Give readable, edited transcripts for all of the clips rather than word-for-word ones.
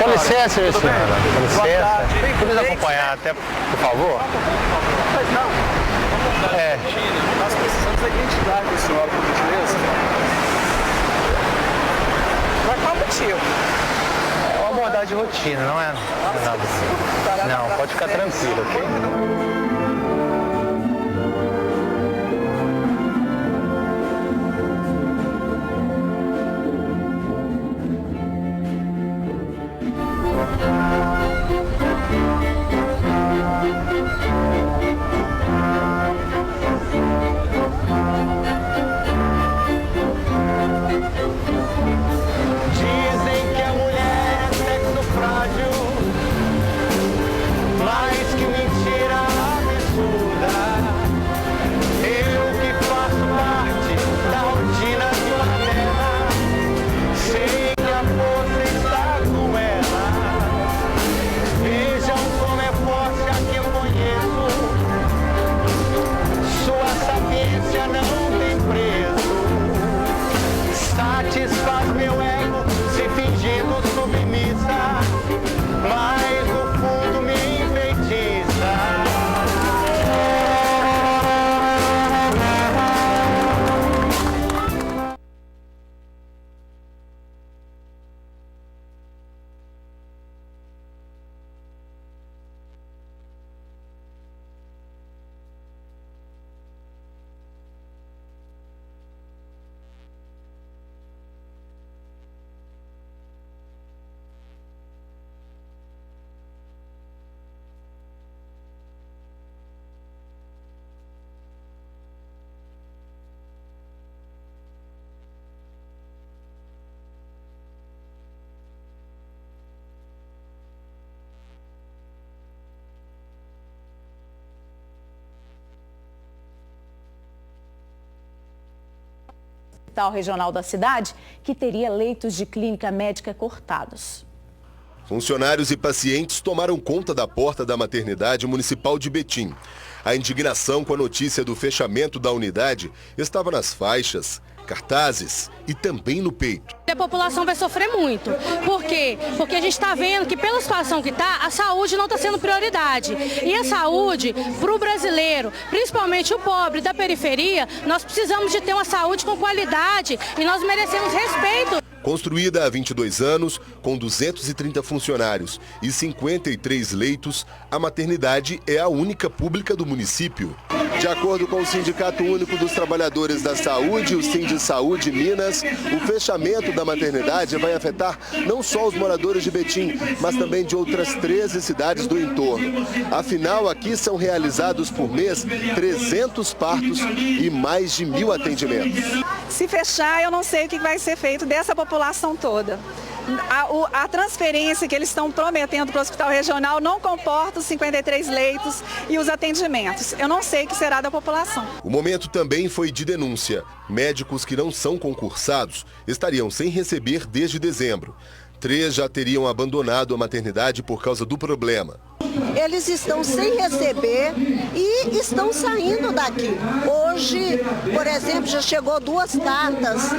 Com licença, senhora. Com licença. Pode nos acompanhar até, por favor? Não. É. Nós precisamos da identidade da senhora, por gentileza. Mas qual o motivo? É uma abordagem de rotina, não é nada assim. Não, pode ficar tranquilo, ok? Satisfaz meu ego se fingindo submissa, mas no fundo me enfeitiça. Hospital Regional da cidade, que teria leitos de clínica médica cortados. Funcionários e pacientes tomaram conta da porta da maternidade municipal de Betim. A indignação com a notícia do fechamento da unidade estava nas faixas, cartazes e também no peito. A população vai sofrer muito. Por quê? Porque a gente está vendo que pela situação que está, a saúde não está sendo prioridade. E a saúde, para o brasileiro, principalmente o pobre da periferia, nós precisamos de ter uma saúde com qualidade e nós merecemos respeito. Construída há 22 anos, com 230 funcionários e 53 leitos, a maternidade é a única pública do município. De acordo com o Sindicato Único dos Trabalhadores da Saúde, o Sindisaúde Minas, o fechamento da maternidade vai afetar não só os moradores de Betim, mas também de outras 13 cidades do entorno. Afinal, aqui são realizados por mês 300 partos e mais de 1.000 atendimentos. Se fechar, eu não sei o que vai ser feito dessa população toda. A transferência que eles estão prometendo para o Hospital Regional não comporta os 53 leitos e os atendimentos. Eu não sei o que será da população. O momento também foi de denúncia. Médicos que não são concursados estariam sem receber desde dezembro. 3 já teriam abandonado a maternidade por causa do problema. Eles estão sem receber e estão saindo daqui. Hoje, por exemplo, já chegou 2 cartas,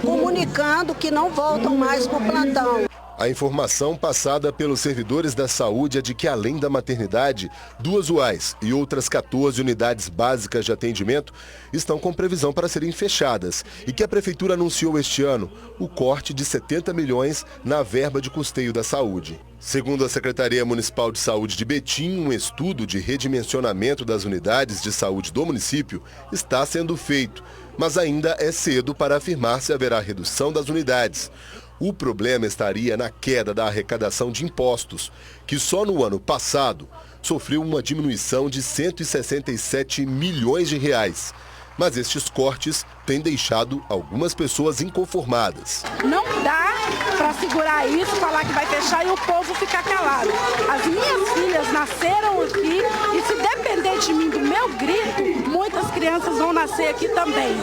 comunicando que não voltam mais para o plantão. A informação passada pelos servidores da saúde é de que, além da maternidade, 2 UAIs e outras 14 unidades básicas de atendimento estão com previsão para serem fechadas e que a Prefeitura anunciou este ano o corte de 70 milhões na verba de custeio da saúde. Segundo a Secretaria Municipal de Saúde de Betim, um estudo de redimensionamento das unidades de saúde do município está sendo feito, mas ainda é cedo para afirmar se haverá redução das unidades. O problema estaria na queda da arrecadação de impostos, que só no ano passado sofreu uma diminuição de 167 milhões de reais. Mas estes cortes têm deixado algumas pessoas inconformadas. Não dá para segurar isso, falar que vai fechar e o povo ficar calado. As minhas filhas nasceram aqui e se depender de mim, do meu grito, muitas crianças vão nascer aqui também.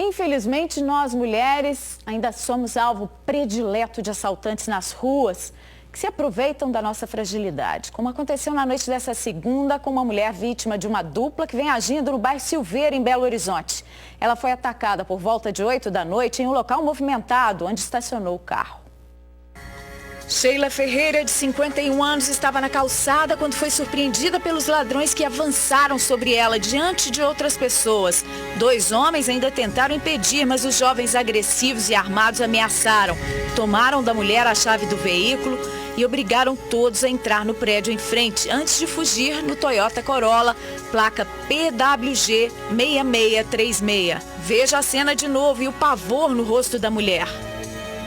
Infelizmente, nós mulheres ainda somos alvo predileto de assaltantes nas ruas que se aproveitam da nossa fragilidade, como aconteceu na noite dessa segunda com uma mulher vítima de uma dupla que vem agindo no bairro Silveira, em Belo Horizonte. Ela foi atacada por volta de 8 da noite em um local movimentado onde estacionou o carro. Sheila Ferreira, de 51 anos, estava na calçada quando foi surpreendida pelos ladrões que avançaram sobre ela diante de outras pessoas. 2 homens ainda tentaram impedir, mas os jovens agressivos e armados ameaçaram. Tomaram da mulher a chave do veículo e obrigaram todos a entrar no prédio em frente, antes de fugir no Toyota Corolla, placa PWG 6636. Veja a cena de novo e o pavor no rosto da mulher.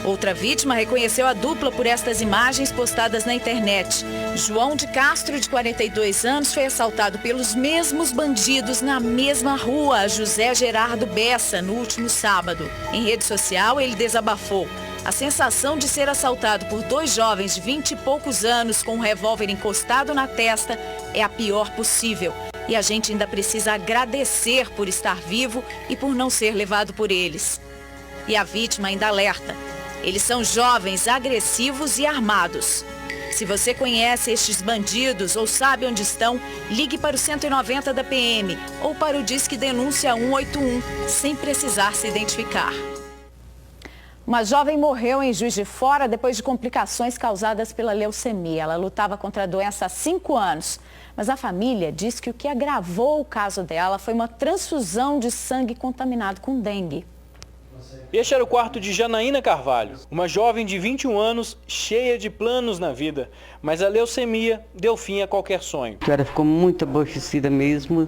Outra vítima reconheceu a dupla por estas imagens postadas na internet. João de Castro, de 42 anos, foi assaltado pelos mesmos bandidos na mesma rua, José Gerardo Bessa, no último sábado. Em rede social, ele desabafou. A sensação de ser assaltado por 2 jovens de 20 e poucos anos com um revólver encostado na testa é a pior possível. E a gente ainda precisa agradecer por estar vivo e por não ser levado por eles. E a vítima ainda alerta. Eles são jovens, agressivos e armados. Se você conhece estes bandidos ou sabe onde estão, ligue para o 190 da PM ou para o Disque Denúncia 181, sem precisar se identificar. Uma jovem morreu em Juiz de Fora depois de complicações causadas pela leucemia. Ela lutava contra a doença há 5 anos. Mas a família diz que o que agravou o caso dela foi uma transfusão de sangue contaminado com dengue. Este era o quarto de Janaína Carvalho, uma jovem de 21 anos, cheia de planos na vida, mas a leucemia deu fim a qualquer sonho. Ela ficou muito aborrecida mesmo,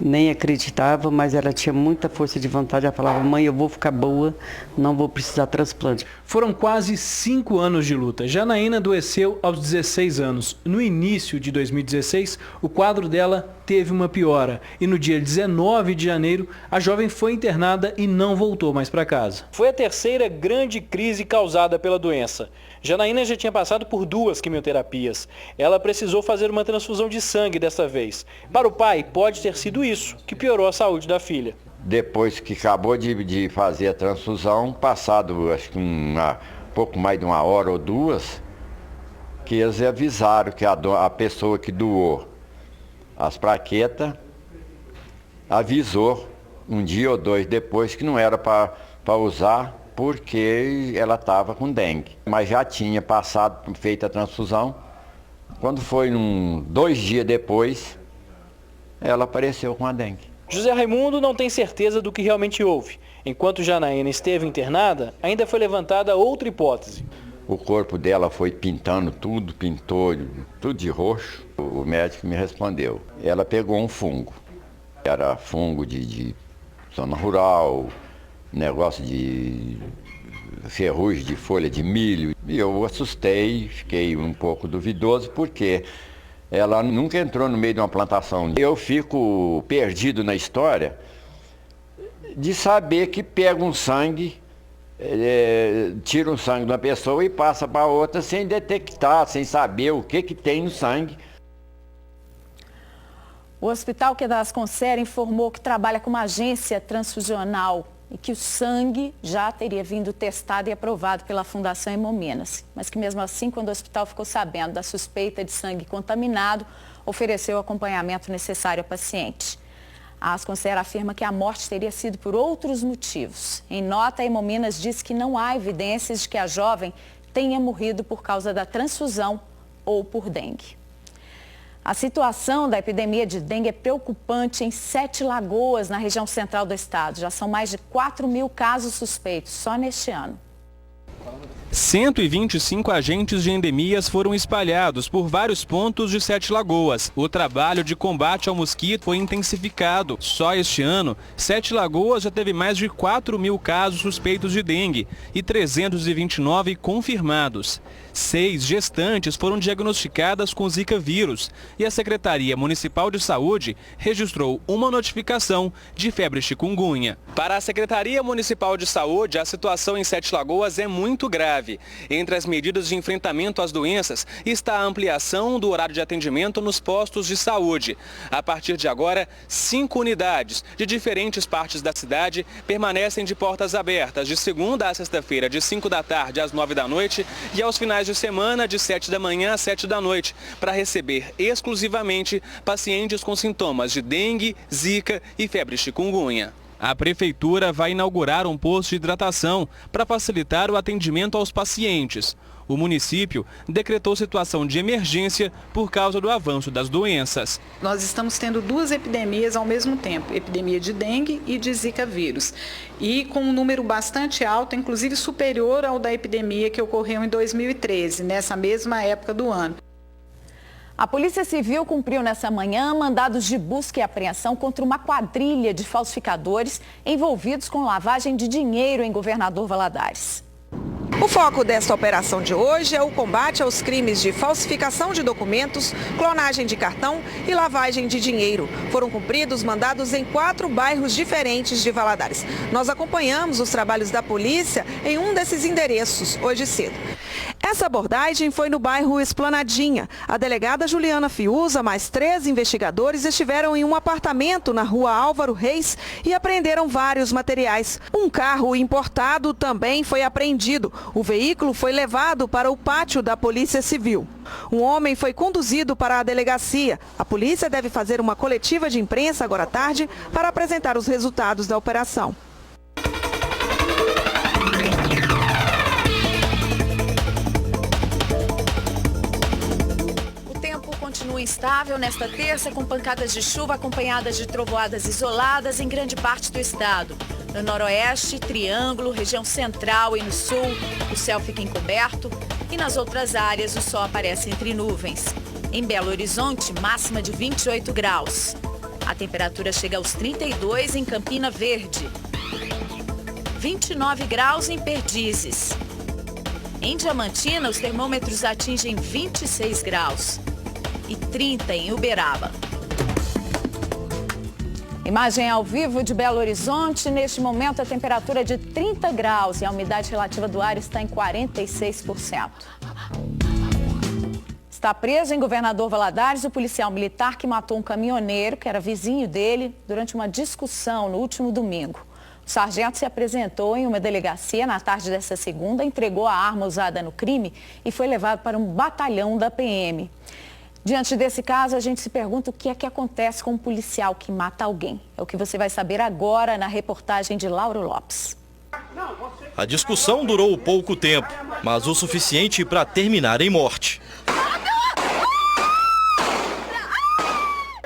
nem acreditava, mas ela tinha muita força de vontade. Ela falava: mãe, eu vou ficar boa, não vou precisar de transplante. Foram quase 5 anos de luta. Janaína adoeceu aos 16 anos. No início de 2016, o quadro dela teve uma piora. E no dia 19 de janeiro, a jovem foi internada e não voltou mais para casa. Foi a terceira grande crise causada pela doença. Janaína já tinha passado por 2 quimioterapias. Ela precisou fazer uma transfusão de sangue dessa vez. Para o pai, pode ter sido isso que piorou a saúde da filha. Depois que acabou de fazer a transfusão, passado acho que pouco mais de 1 hora ou 2, que eles avisaram que a pessoa que doou as plaquetas avisou 1 dia ou 2 depois que não era para usar, porque ela estava com dengue. Mas já tinha feito a transfusão. Quando foi 2 dias depois, ela apareceu com a dengue. José Raimundo não tem certeza do que realmente houve. Enquanto Janaína esteve internada, ainda foi levantada outra hipótese. O corpo dela foi pintando tudo, pintou tudo de roxo. O médico me respondeu. Ela pegou um fungo. Era fungo de zona rural, negócio de ferrugem de folha de milho. E eu assustei, fiquei um pouco duvidoso, porque ela nunca entrou no meio de uma plantação. Eu fico perdido na história de saber que pega um sangue, tira um sangue de uma pessoa e passa para outra sem detectar, sem saber o que tem no sangue. O Hospital Quedas-Concer informou que trabalha com uma agência transfusional e que o sangue já teria vindo testado e aprovado pela Fundação Hemominas. Mas que mesmo assim, quando o hospital ficou sabendo da suspeita de sangue contaminado, ofereceu o acompanhamento necessário ao paciente. A Asconcer afirma que a morte teria sido por outros motivos. Em nota, a Hemominas diz que não há evidências de que a jovem tenha morrido por causa da transfusão ou por dengue. A situação da epidemia de dengue é preocupante em 7 Lagoas, na região central do estado. Já são mais de 4.000 casos suspeitos só neste ano. 125 agentes de endemias foram espalhados por vários pontos de 7 Lagoas. O trabalho de combate ao mosquito foi intensificado. Só este ano, 7 Lagoas já teve mais de 4.000 casos suspeitos de dengue e 329 confirmados. 6 gestantes foram diagnosticadas com Zika vírus e a Secretaria Municipal de Saúde registrou uma notificação de febre chikungunya. Para a Secretaria Municipal de Saúde, a situação em 7 Lagoas é muito grave. Entre as medidas de enfrentamento às doenças está a ampliação do horário de atendimento nos postos de saúde. A partir de agora, 5 unidades de diferentes partes da cidade permanecem de portas abertas de segunda a sexta-feira, de 5 da tarde às 9 da noite e aos finais de semana, de 7 da manhã às 7 da noite, para receber exclusivamente pacientes com sintomas de dengue, zika e febre chikungunya. A prefeitura vai inaugurar um posto de hidratação para facilitar o atendimento aos pacientes. O município decretou situação de emergência por causa do avanço das doenças. Nós estamos tendo 2 epidemias ao mesmo tempo, epidemia de dengue e de zika vírus. E com um número bastante alto, inclusive superior ao da epidemia que ocorreu em 2013, nessa mesma época do ano. A Polícia Civil cumpriu nessa manhã mandados de busca e apreensão contra uma quadrilha de falsificadores envolvidos com lavagem de dinheiro em Governador Valadares. O foco desta operação de hoje é o combate aos crimes de falsificação de documentos, clonagem de cartão e lavagem de dinheiro. Foram cumpridos mandados em 4 bairros diferentes de Valadares. Nós acompanhamos os trabalhos da polícia em um desses endereços hoje cedo. Essa abordagem foi no bairro Esplanadinha. A delegada Juliana Fiuza, mais 3 investigadores, estiveram em um apartamento na rua Álvaro Reis e apreenderam vários materiais. Um carro importado também foi apreendido. O veículo foi levado para o pátio da Polícia Civil. Um homem foi conduzido para a delegacia. A polícia deve fazer uma coletiva de imprensa agora à tarde para apresentar os resultados da operação. Continua instável nesta terça, com pancadas de chuva acompanhadas de trovoadas isoladas em grande parte do estado. No noroeste, Triângulo, região central e no sul, o céu fica encoberto e nas outras áreas o sol aparece entre nuvens. Em Belo Horizonte, máxima de 28 graus. A temperatura chega aos 32 em Campina Verde. 29 graus em Perdizes. Em Diamantina, os termômetros atingem 26 graus. E 30 em Uberaba. Imagem ao vivo de Belo Horizonte. Neste momento, a temperatura é de 30 graus e a umidade relativa do ar está em 46%. Está preso em Governador Valadares o policial militar que matou um caminhoneiro, que era vizinho dele, durante uma discussão no último domingo. O sargento se apresentou em uma delegacia na tarde dessa segunda, entregou a arma usada no crime e foi levado para um batalhão da PM. Diante desse caso, a gente se pergunta o que é que acontece com um policial que mata alguém. É o que você vai saber agora na reportagem de Lauro Lopes. A discussão durou pouco tempo, mas o suficiente para terminar em morte.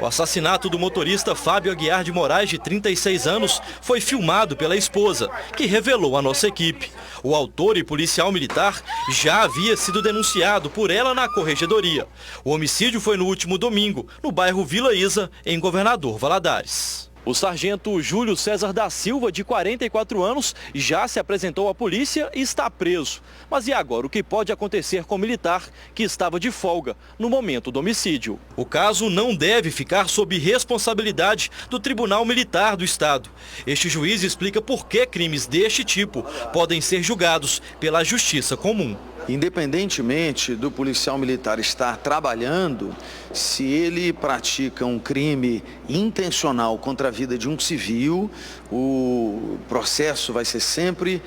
O assassinato do motorista Fábio Aguiar de Moraes, de 36 anos, foi filmado pela esposa, que revelou à nossa equipe. O autor e policial militar já havia sido denunciado por ela na corregedoria. O homicídio foi no último domingo, no bairro Vila Isa, em Governador Valadares. O sargento Júlio César da Silva, de 44 anos, já se apresentou à polícia e está preso. Mas e agora, o que pode acontecer com o militar que estava de folga no momento do homicídio? O caso não deve ficar sob responsabilidade do Tribunal Militar do Estado. Este juiz explica por que crimes deste tipo podem ser julgados pela Justiça Comum. Independentemente do policial militar estar trabalhando, se ele pratica um crime intencional contra a vida de um civil, o processo vai ser sempre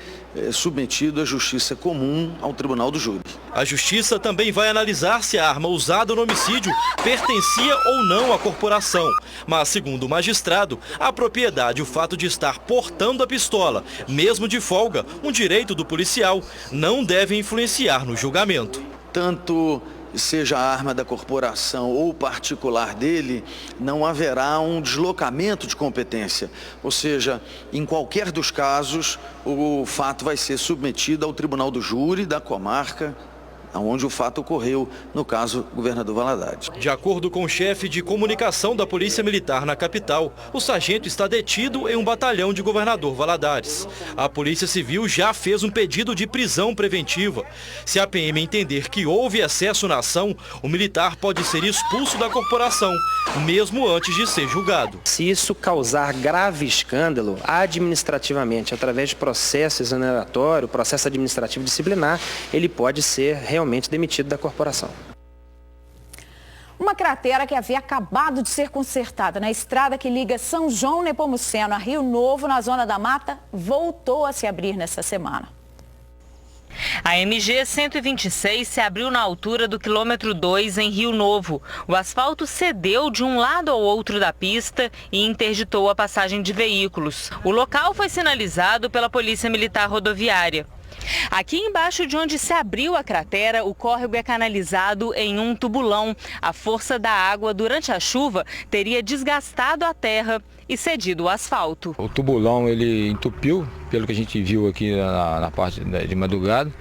submetido à Justiça Comum, ao Tribunal do Júri. A Justiça também vai analisar se a arma usada no homicídio pertencia ou não à corporação. Mas, segundo o magistrado, a propriedade e o fato de estar portando a pistola, mesmo de folga, um direito do policial, não devem influenciar no julgamento. Tanto seja a arma da corporação ou particular dele, não haverá um deslocamento de competência. Ou seja, em qualquer dos casos, o fato vai ser submetido ao Tribunal do Júri da comarca, onde o fato ocorreu, no caso, Governador Valadares. De acordo com o chefe de comunicação da Polícia Militar na capital, o sargento está detido em um batalhão de Governador Valadares. A Polícia Civil já fez um pedido de prisão preventiva. Se a PM entender que houve excesso na ação, o militar pode ser expulso da corporação, mesmo antes de ser julgado. Se isso causar grave escândalo administrativamente, através de processo exoneratório, processo administrativo disciplinar, ele pode ser realmente demitido da corporação. Uma cratera que havia acabado de ser consertada na estrada que liga São João Nepomuceno a Rio Novo, na Zona da Mata, voltou a se abrir nessa semana. A MG 126 se abriu na altura do quilômetro 2 em Rio Novo. O asfalto cedeu de um lado ao outro da pista e interditou a passagem de veículos. O local foi sinalizado pela Polícia Militar Rodoviária. Aqui embaixo de onde se abriu a cratera, o córrego é canalizado em um tubulão. A força da água durante a chuva teria desgastado a terra e cedido o asfalto. O tubulão ele entupiu, pelo que a gente viu aqui na parte de madrugada,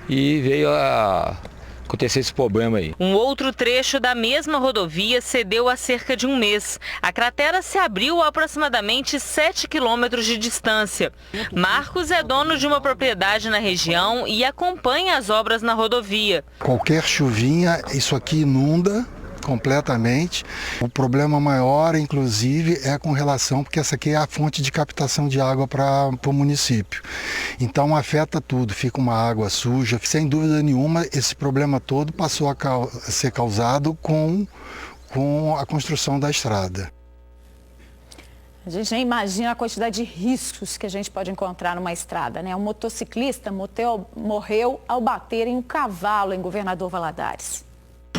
e veio a acontecer esse problema aí. Um outro trecho da mesma rodovia cedeu há cerca de um mês. A cratera se abriu a aproximadamente 7 quilômetros de distância. Marcos é dono de uma propriedade na região e acompanha as obras na rodovia. Qualquer chuvinha, isso aqui inunda completamente. O problema maior, inclusive, é com relação, porque essa aqui é a fonte de captação de água para o município. Então afeta tudo, fica uma água suja. Sem dúvida nenhuma, esse problema todo passou a ser causado com a construção da estrada. A gente nem imagina a quantidade de riscos que a gente pode encontrar numa estrada, né? Um motociclista morreu ao bater em um cavalo em Governador Valadares.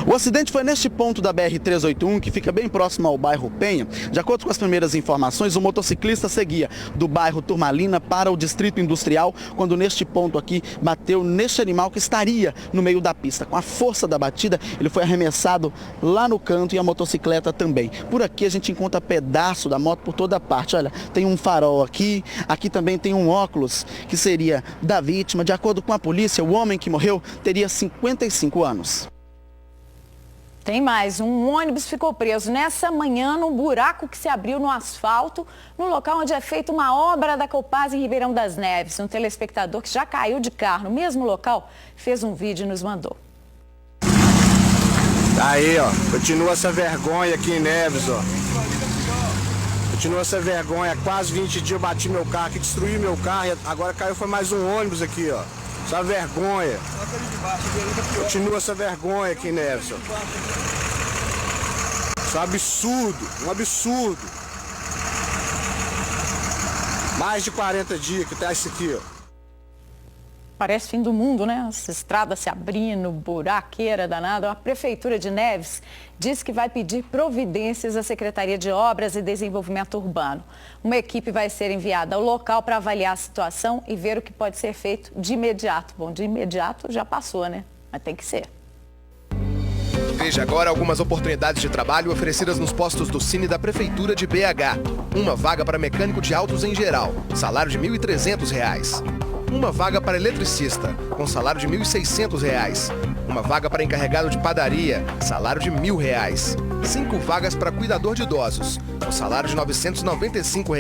O acidente foi neste ponto da BR-381, que fica bem próximo ao bairro Penha. De acordo com as primeiras informações, o motociclista seguia do bairro Turmalina para o Distrito Industrial, quando neste ponto aqui bateu neste animal que estaria no meio da pista. Com a força da batida, ele foi arremessado lá no canto e a motocicleta também. Por aqui a gente encontra pedaço da moto por toda parte. Olha, tem um farol aqui, aqui também tem um óculos que seria da vítima. De acordo com a polícia, o homem que morreu teria 55 anos. Tem mais, um ônibus ficou preso nessa manhã num buraco que se abriu no asfalto, no local onde é feita uma obra da Copasa em Ribeirão das Neves. Um telespectador que já caiu de carro no mesmo local fez um vídeo e nos mandou. Aí, ó, continua essa vergonha aqui em Neves, ó. Continua essa vergonha, quase 20 dias eu bati meu carro aqui, destruí meu carro, e agora caiu foi mais um ônibus aqui, ó. Essa vergonha. Continua essa vergonha aqui, Neves. Isso é um absurdo, um absurdo. Mais de 40 dias que tá isso aqui, ó. Parece fim do mundo, né? As estradas se abrindo, buraqueira danada. A Prefeitura de Neves diz que vai pedir providências à Secretaria de Obras e Desenvolvimento Urbano. Uma equipe vai ser enviada ao local para avaliar a situação e ver o que pode ser feito de imediato. Bom, de imediato já passou, né? Mas tem que ser. Veja agora algumas oportunidades de trabalho oferecidas nos postos do Cine da Prefeitura de BH. Uma vaga para mecânico de autos em geral, salário de R$ 1.300. Uma vaga para eletricista, com salário de R$ 1.600. Uma vaga para encarregado de padaria, salário de R$ 1.000. 5 vagas para cuidador de idosos, com salário de R$ 995.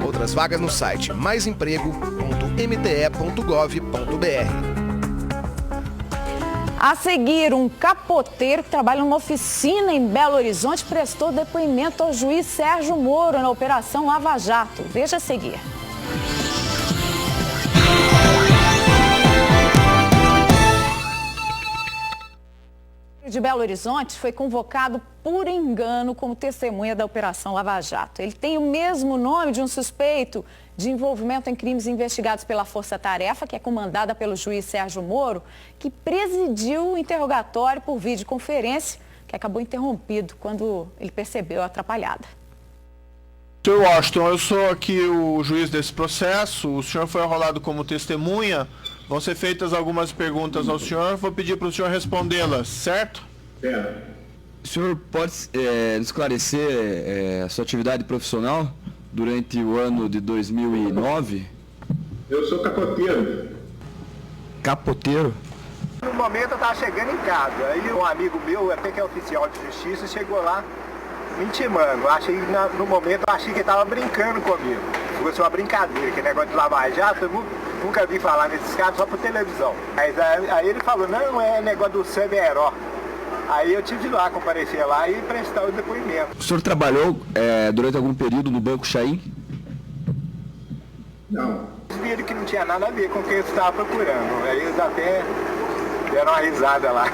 Outras vagas no site maisemprego.mte.gov.br. A seguir, um capoteiro que trabalha numa oficina em Belo Horizonte prestou depoimento ao juiz Sérgio Moro na Operação Lava Jato. Veja a seguir. De Belo Horizonte foi convocado por engano como testemunha da Operação Lava Jato. Ele tem o mesmo nome de um suspeito de envolvimento em crimes investigados pela Força Tarefa, que é comandada pelo juiz Sérgio Moro, que presidiu o interrogatório por videoconferência, que acabou interrompido quando ele percebeu a atrapalhada. Sr. Washington, eu sou aqui o juiz desse processo, o senhor foi arrolado como testemunha, vão ser feitas algumas perguntas ao senhor, vou pedir para o senhor respondê-las, certo? Certo. O senhor pode esclarecer a sua atividade profissional durante o ano de 2009? Eu sou capoteiro. Capoteiro? No momento eu estava chegando em casa, aí um amigo meu, até que é oficial de justiça, chegou lá me intimando. No momento eu achei que ele estava brincando comigo. Fosse uma brincadeira, que negócio de lavar jato, eu nunca vi falar nesses casos, só por televisão. Aí ele falou, não, é negócio do semi-herói. Aí eu tive lá, comparecer lá e prestar o depoimento. O senhor trabalhou durante algum período no Banco Chaim? Não. Eles viram que não tinha nada a ver com o que eu estava procurando. Aí eles até deram uma risada lá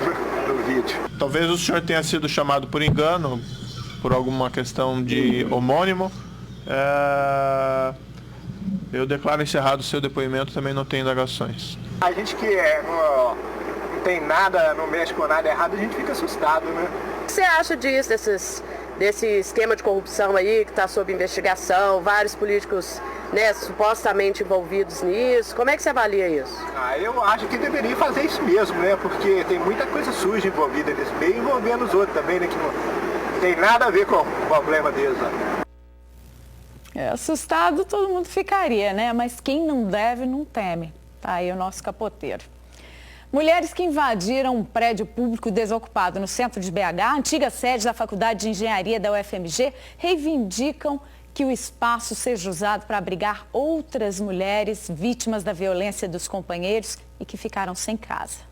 no vídeo. Talvez o senhor tenha sido chamado por engano, por alguma questão de homônimo. Eu declaro encerrado o seu depoimento, também não tem indagações. A gente que não tem nada, não mexe com nada errado, a gente fica assustado, né? O que você acha disso, desse esquema de corrupção aí que está sob investigação, vários políticos, né, supostamente envolvidos nisso? Como é que você avalia isso? Eu acho que deveria fazer isso mesmo, né? Porque tem muita coisa suja envolvida nesse meio, envolvendo os outros também, né? Que não tem nada a ver com o problema deles, né? Assustado todo mundo ficaria, né? Mas quem não deve, não teme. Tá aí o nosso capoteiro. Mulheres que invadiram um prédio público desocupado no centro de BH, antiga sede da Faculdade de Engenharia da UFMG, reivindicam que o espaço seja usado para abrigar outras mulheres vítimas da violência dos companheiros e que ficaram sem casa.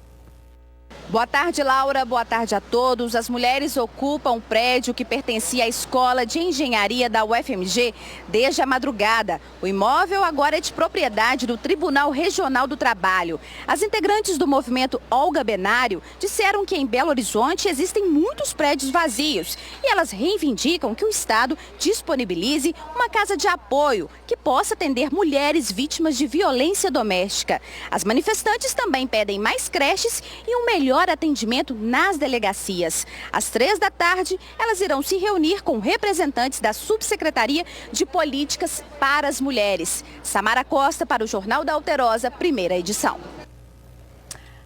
Boa tarde, Laura. Boa tarde a todos. As mulheres ocupam um prédio que pertencia à Escola de Engenharia da UFMG desde a madrugada. O imóvel agora é de propriedade do Tribunal Regional do Trabalho. As integrantes do movimento Olga Benário disseram que em Belo Horizonte existem muitos prédios vazios e elas reivindicam que o Estado disponibilize uma casa de apoio que possa atender mulheres vítimas de violência doméstica. As manifestantes também pedem mais creches e um melhor atendimento nas delegacias. Às 3 da tarde, elas irão se reunir com representantes da Subsecretaria de Políticas para as Mulheres. Samara Costa para o Jornal da Alterosa, primeira edição.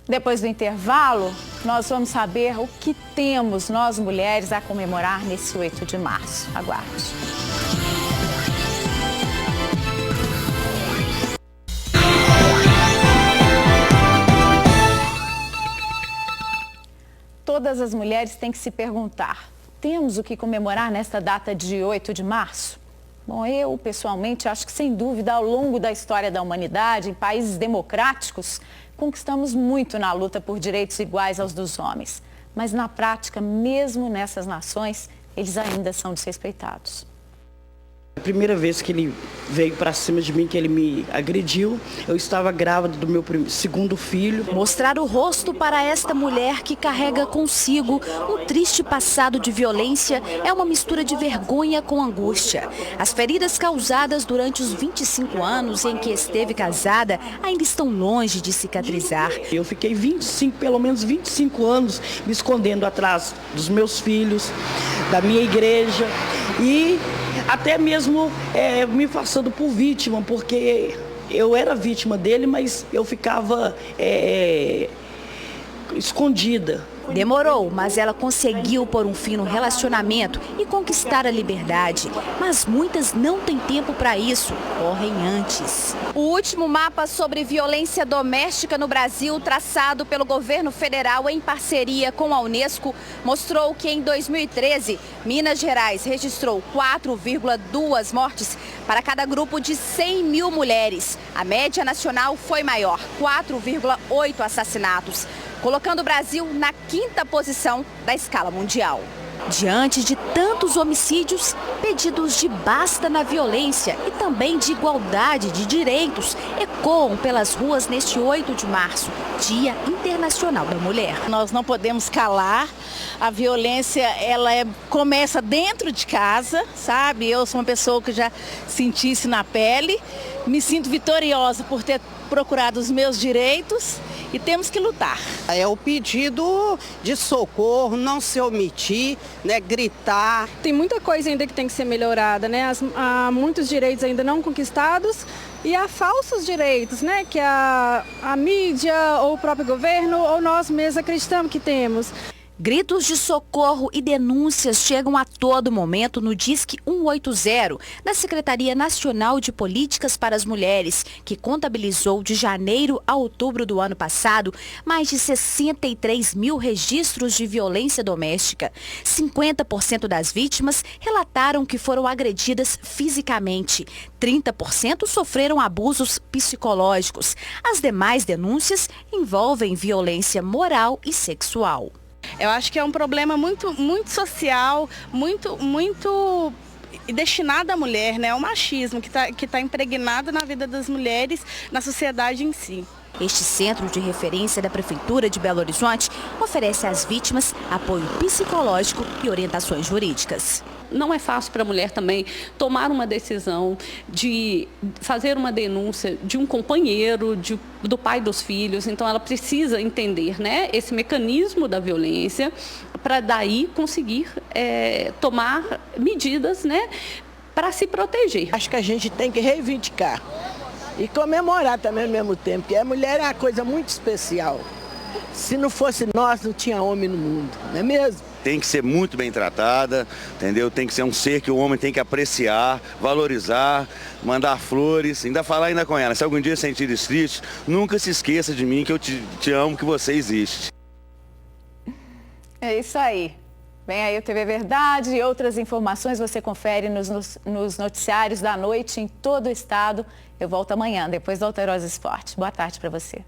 Depois do intervalo, nós vamos saber o que temos nós mulheres a comemorar nesse 8 de março. Aguarde. Todas as mulheres têm que se perguntar, temos o que comemorar nesta data de 8 de março? Bom, eu pessoalmente acho que sem dúvida ao longo da história da humanidade, em países democráticos, conquistamos muito na luta por direitos iguais aos dos homens. Mas na prática, mesmo nessas nações, eles ainda são desrespeitados. A primeira vez que ele veio para cima de mim, que ele me agrediu, eu estava grávida do meu segundo filho. Mostrar o rosto para esta mulher que carrega consigo um triste passado de violência é uma mistura de vergonha com angústia. As feridas causadas durante os 25 anos em que esteve casada ainda estão longe de cicatrizar. Eu fiquei pelo menos 25 anos me escondendo atrás dos meus filhos, da minha igreja e até mesmo me passando por vítima, porque eu era vítima dele, mas eu ficava escondida. Demorou, mas ela conseguiu pôr um fim no relacionamento e conquistar a liberdade. Mas muitas não têm tempo para isso, correm antes. O último mapa sobre violência doméstica no Brasil, traçado pelo governo federal em parceria com a Unesco, mostrou que em 2013, Minas Gerais registrou 4,2 mortes para cada grupo de 100 mil mulheres. A média nacional foi maior, 4,8 assassinatos, colocando o Brasil na 5ª posição da escala mundial. Diante de tantos homicídios, pedidos de basta na violência e também de igualdade de direitos ecoam pelas ruas neste 8 de março, Dia Internacional da Mulher. Nós não podemos calar, a violência começa dentro de casa, sabe? Eu sou uma pessoa que já senti isso na pele, me sinto vitoriosa por ter procurado os meus direitos e temos que lutar. É o pedido de socorro, não se omitir, né, gritar. Tem muita coisa ainda que tem que ser melhorada, né? Há muitos direitos ainda não conquistados e há falsos direitos, né? Que a mídia ou o próprio governo ou nós mesmos acreditamos que temos. Gritos de socorro e denúncias chegam a todo momento no Disque 180 da Secretaria Nacional de Políticas para as Mulheres, que contabilizou de janeiro a outubro do ano passado mais de 63 mil registros de violência doméstica. 50% das vítimas relataram que foram agredidas fisicamente. 30% sofreram abusos psicológicos. As demais denúncias envolvem violência moral e sexual. Eu acho que é um problema muito social, muito destinado à mulher, né? O machismo que tá impregnado na vida das mulheres, na sociedade em si. Este centro de referência da Prefeitura de Belo Horizonte oferece às vítimas apoio psicológico e orientações jurídicas. não é fácil para a mulher também tomar uma decisão de fazer uma denúncia de um companheiro, do pai dos filhos. Então, ela precisa entender, né, esse mecanismo da violência para daí conseguir tomar medidas, né, para se proteger. Acho que a gente tem que reivindicar e comemorar também ao mesmo tempo, porque a mulher é uma coisa muito especial. Se não fosse nós, não tinha homem no mundo, não é mesmo? Tem que ser muito bem tratada, entendeu? Tem que ser um ser que o homem tem que apreciar, valorizar, mandar flores, ainda falar ainda com ela. Se algum dia sentir triste, nunca se esqueça de mim, que eu te amo, que você existe. É isso aí. Vem aí o TV Verdade e outras informações você confere nos noticiários da noite em todo o estado. Eu volto amanhã, depois do Alterosa Esporte. Boa tarde para você.